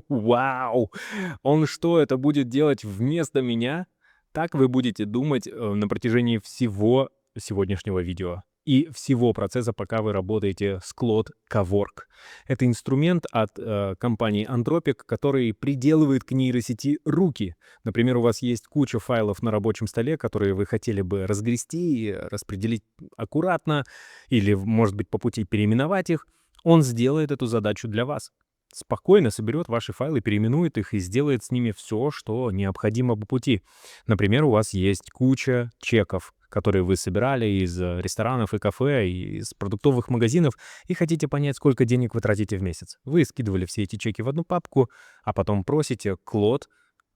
Вау! Он что, это будет делать вместо меня? Так вы будете думать на протяжении всего сегодняшнего видео и всего процесса, пока вы работаете с Claude Cowork. Это инструмент от компании Anthropic, который приделывает к нейросети руки. Например, у вас есть куча файлов на рабочем столе, которые вы хотели бы разгрести, распределить аккуратно или, может быть, по пути переименовать их. Он сделает эту задачу для вас. Спокойно соберет ваши файлы, переименует их и сделает с ними все, что необходимо по пути. Например, у вас есть куча чеков, которые вы собирали из ресторанов и кафе, и из продуктовых магазинов, и хотите понять, сколько денег вы тратите в месяц. Вы скидывали все эти чеки в одну папку, а потом просите Claude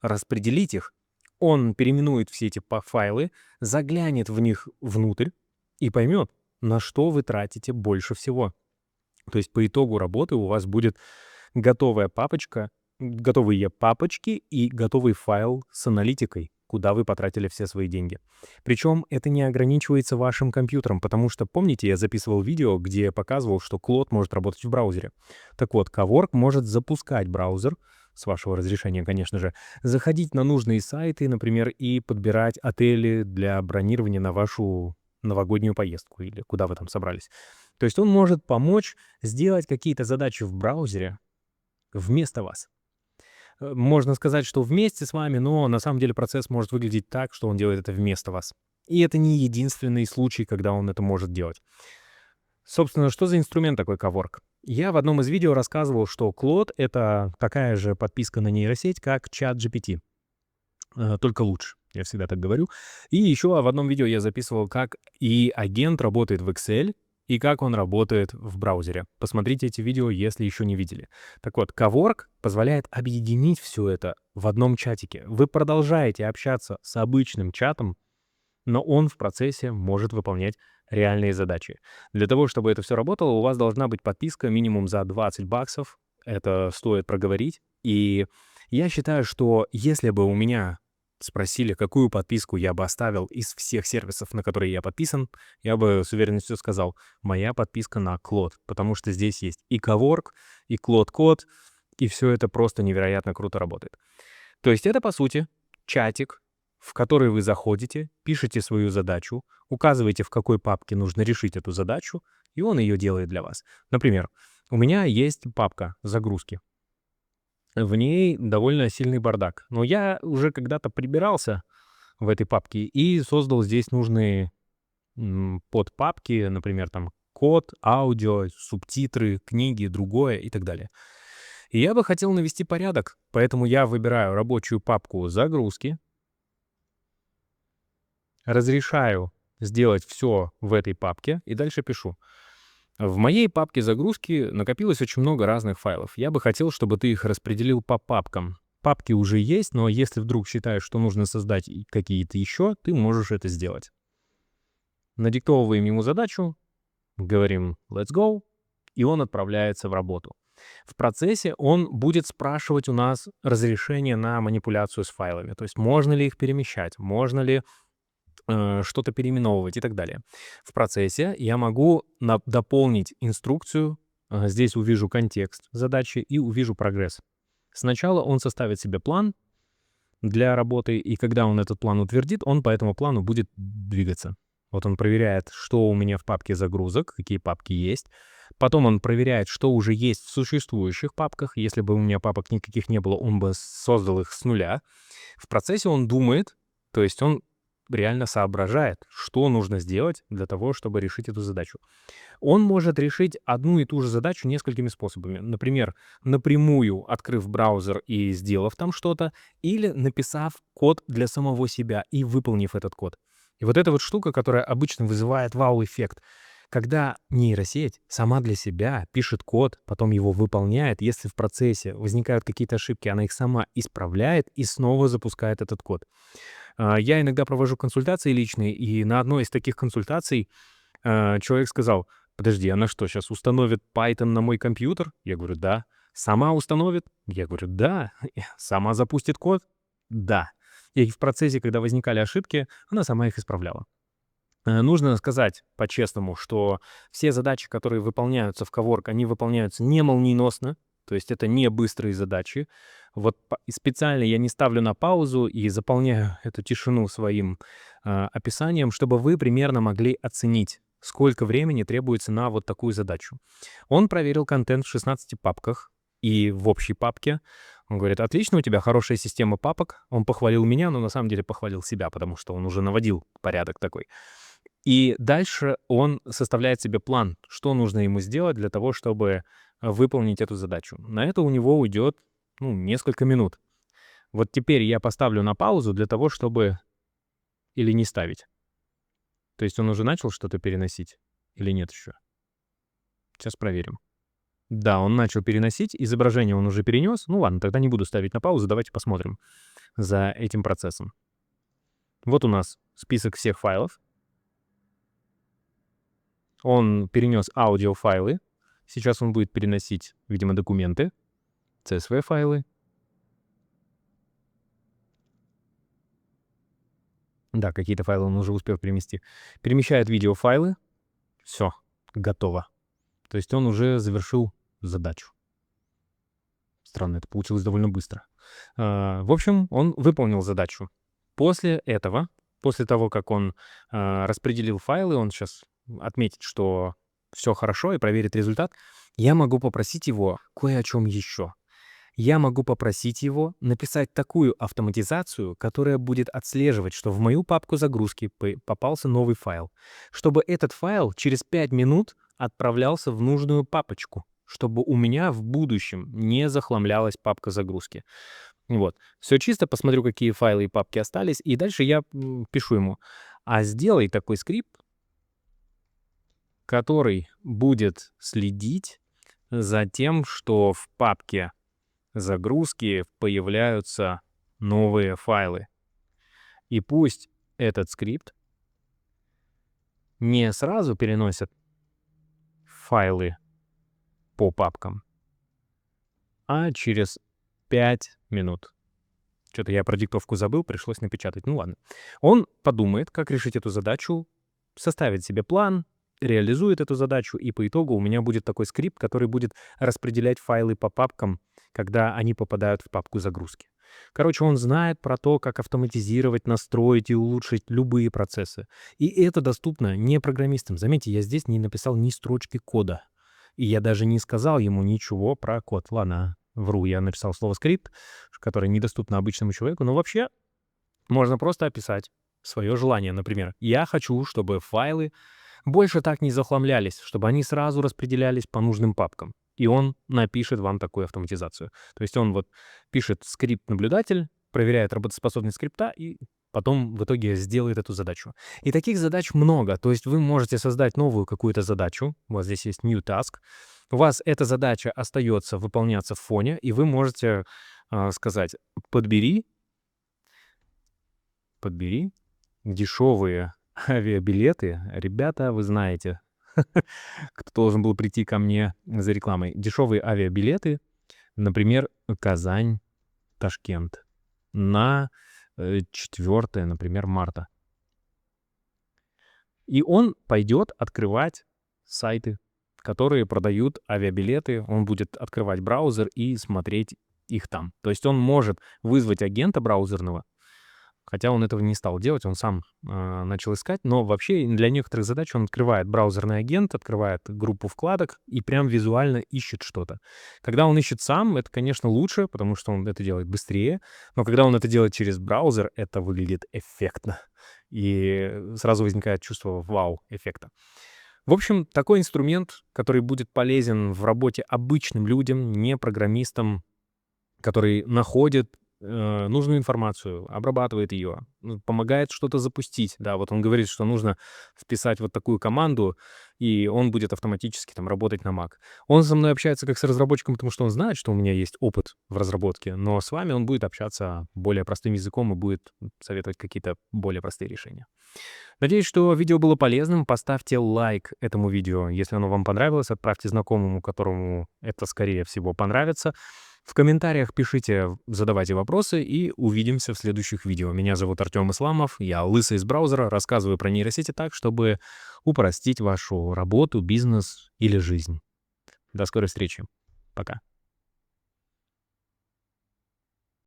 распределить их. Он переименует все эти файлы, заглянет в них внутрь и поймет, на что вы тратите больше всего. То есть по итогу работы у вас будет готовая папочка, готовые папочки и готовый файл с аналитикой, куда вы потратили все свои деньги. Причем это не ограничивается вашим компьютером, потому что, помните, я записывал видео, где показывал, что Claude может работать в браузере. Так вот, Cowork может запускать браузер, с вашего разрешения, конечно же, заходить на нужные сайты, например, и подбирать отели для бронирования на вашу новогоднюю поездку или куда вы там собрались. То есть он может помочь сделать какие-то задачи в браузере вместо вас. Можно сказать, что вместе с вами, но на самом деле процесс может выглядеть так, что он делает это вместо вас. И это не единственный случай, когда он это может делать. Собственно, что за инструмент такой Cowork? Я в одном из видео рассказывал, что Claude — это такая же подписка на нейросеть, как ChatGPT, только лучше. Я всегда так говорю. И еще в одном видео я записывал, как и агент работает в Excel, и как он работает в браузере. Посмотрите эти видео, если еще не видели. Так вот, Cowork позволяет объединить все это в одном чатике. Вы продолжаете общаться с обычным чатом, но он в процессе может выполнять реальные задачи. Для того, чтобы это все работало, у вас должна быть подписка минимум за $20. Это стоит проговорить. И я считаю, что если бы у меня спросили, какую подписку я бы оставил из всех сервисов, на которые я подписан, я бы с уверенностью сказал, моя подписка на Claude, потому что здесь есть и Cowork, и Claude Code, и все это просто невероятно круто работает. То есть это, по сути, чатик, в который вы заходите, пишете свою задачу, указываете, в какой папке нужно решить эту задачу, и он ее делает для вас. Например, у меня есть папка «Загрузки». В ней довольно сильный бардак. Но я уже когда-то прибирался в этой папке и создал здесь нужные подпапки, например, там код, аудио, субтитры, книги, другое и так далее. И я бы хотел навести порядок, поэтому я выбираю рабочую папку «Загрузки», разрешаю сделать все в этой папке и дальше пишу. В моей папке загрузки накопилось очень много разных файлов. Я бы хотел, чтобы ты их распределил по папкам. Папки уже есть, но если вдруг считаешь, что нужно создать какие-то еще, ты можешь это сделать. Надиктовываем ему задачу, говорим «let's go», и он отправляется в работу. В процессе он будет спрашивать у нас разрешение на манипуляцию с файлами. То есть можно ли их перемещать, можно ли что-то переименовывать и так далее. В процессе я могу дополнить инструкцию. Здесь увижу контекст задачи и увижу прогресс. Сначала он составит себе план для работы, и когда он этот план утвердит, он по этому плану будет двигаться. Вот он проверяет, что у меня в папке загрузок, какие папки есть. Потом он проверяет, что уже есть в существующих папках. Если бы у меня папок никаких не было, он бы создал их с нуля. В процессе он думает, то есть он реально соображает, что нужно сделать для того, чтобы решить эту задачу. Он может решить одну и ту же задачу несколькими способами. Например, напрямую открыв браузер и сделав там что-то, или написав код для самого себя и выполнив этот код. И вот эта вот штука, которая обычно вызывает вау-эффект, когда нейросеть сама для себя пишет код, потом его выполняет, если в процессе возникают какие-то ошибки, она их сама исправляет и снова запускает этот код. Я иногда провожу консультации личные, и на одной из таких консультаций человек сказал: «Подожди, она что, сейчас установит Python на мой компьютер?» Я говорю: «Да». «Сама установит?» Я говорю: «Да». «Сама запустит код?» «Да». И в процессе, когда возникали ошибки, она сама их исправляла. Нужно сказать по-честному, что все задачи, которые выполняются в Cowork, они выполняются не молниеносно. То есть это не быстрые задачи. Вот и специально я не ставлю на паузу и заполняю эту тишину своим описанием, чтобы вы примерно могли оценить, сколько времени требуется на вот такую задачу. Он проверил контент в 16 папках и в общей папке. Он говорит: отлично, у тебя хорошая система папок. Он похвалил меня, но на самом деле похвалил себя, потому что он уже наводил порядок такой. И дальше он составляет себе план, что нужно ему сделать для того, чтобы выполнить эту задачу. На это у него уйдет несколько минут. Вот теперь я поставлю на паузу для того, чтобы... Или не ставить. То есть он уже начал что-то переносить или нет еще? Сейчас проверим. Да, он начал переносить, изображение он уже перенес. Ну ладно, тогда не буду ставить на паузу, давайте посмотрим за этим процессом. Вот у нас список всех файлов. Он перенес аудиофайлы. Сейчас он будет переносить, видимо, документы, CSV-файлы. Да, какие-то файлы он уже успел перенести. Перемещает видеофайлы. Все, готово. То есть он уже завершил задачу. Странно, это получилось довольно быстро. В общем, он выполнил задачу. После этого, после того, как он распределил файлы, он сейчас отметит, что все хорошо и проверит результат, я могу попросить его кое о чем еще. Я могу попросить его написать такую автоматизацию, которая будет отслеживать, что в мою папку загрузки попался новый файл, чтобы этот файл через 5 минут отправлялся в нужную папочку, чтобы у меня в будущем не захламлялась папка загрузки. Вот. Все чисто, посмотрю, какие файлы и папки остались, и дальше я пишу ему: а сделай такой скрипт, который будет следить за тем, что в папке загрузки появляются новые файлы. И пусть этот скрипт не сразу переносит файлы по папкам, а через 5 минут. Что-то я про диктовку забыл, пришлось напечатать. Ну ладно. Он подумает, как решить эту задачу, составит себе план, реализует эту задачу, и по итогу у меня будет такой скрипт, который будет распределять файлы по папкам, когда они попадают в папку загрузки. Короче, он знает про то, как автоматизировать, настроить и улучшить любые процессы. И это доступно не программистам. Заметьте, я здесь не написал ни строчки кода. И я даже не сказал ему ничего про код. Ладно, вру, я написал слово «скрипт», которое недоступно обычному человеку. Но вообще можно просто описать свое желание. Например, я хочу, чтобы файлы больше так не захламлялись, чтобы они сразу распределялись по нужным папкам. И он напишет вам такую автоматизацию. То есть он вот пишет скрипт-наблюдатель, проверяет работоспособность скрипта и потом в итоге сделает эту задачу. И таких задач много. То есть вы можете создать новую какую-то задачу. У вас здесь есть New Task. У вас эта задача остается выполняться в фоне, и вы можете сказать: подбери дешевые авиабилеты. Ребята, вы знаете, кто должен был прийти ко мне за рекламой. Дешевые авиабилеты, например, Казань-Ташкент на 4, например, марта. И он пойдет открывать сайты, которые продают авиабилеты. Он будет открывать браузер и смотреть их там. То есть он может вызвать агента браузерного, хотя он этого не стал делать, он сам начал искать. Но вообще для некоторых задач он открывает браузерный агент, открывает группу вкладок и прям визуально ищет что-то. Когда он ищет сам, это, конечно, лучше, потому что он это делает быстрее. Но когда он это делает через браузер, это выглядит эффектно. И сразу возникает чувство вау-эффекта. В общем, такой инструмент, который будет полезен в работе обычным людям, не программистам, который находит нужную информацию, обрабатывает ее, помогает что-то запустить. Да, вот он говорит, что нужно вписать вот такую команду, и он будет автоматически там работать на Mac. Он со мной общается как с разработчиком, потому что он знает, что у меня есть опыт в разработке, но с вами он будет общаться более простым языком и будет советовать какие-то более простые решения. Надеюсь, что видео было полезным. Поставьте лайк этому видео, если оно вам понравилось. Отправьте знакомому, которому это, скорее всего, понравится. В комментариях пишите, задавайте вопросы, и увидимся в следующих видео. Меня зовут Артем Исламов, я лысый из браузера, рассказываю про нейросети так, чтобы упростить вашу работу, бизнес или жизнь. До скорой встречи. Пока.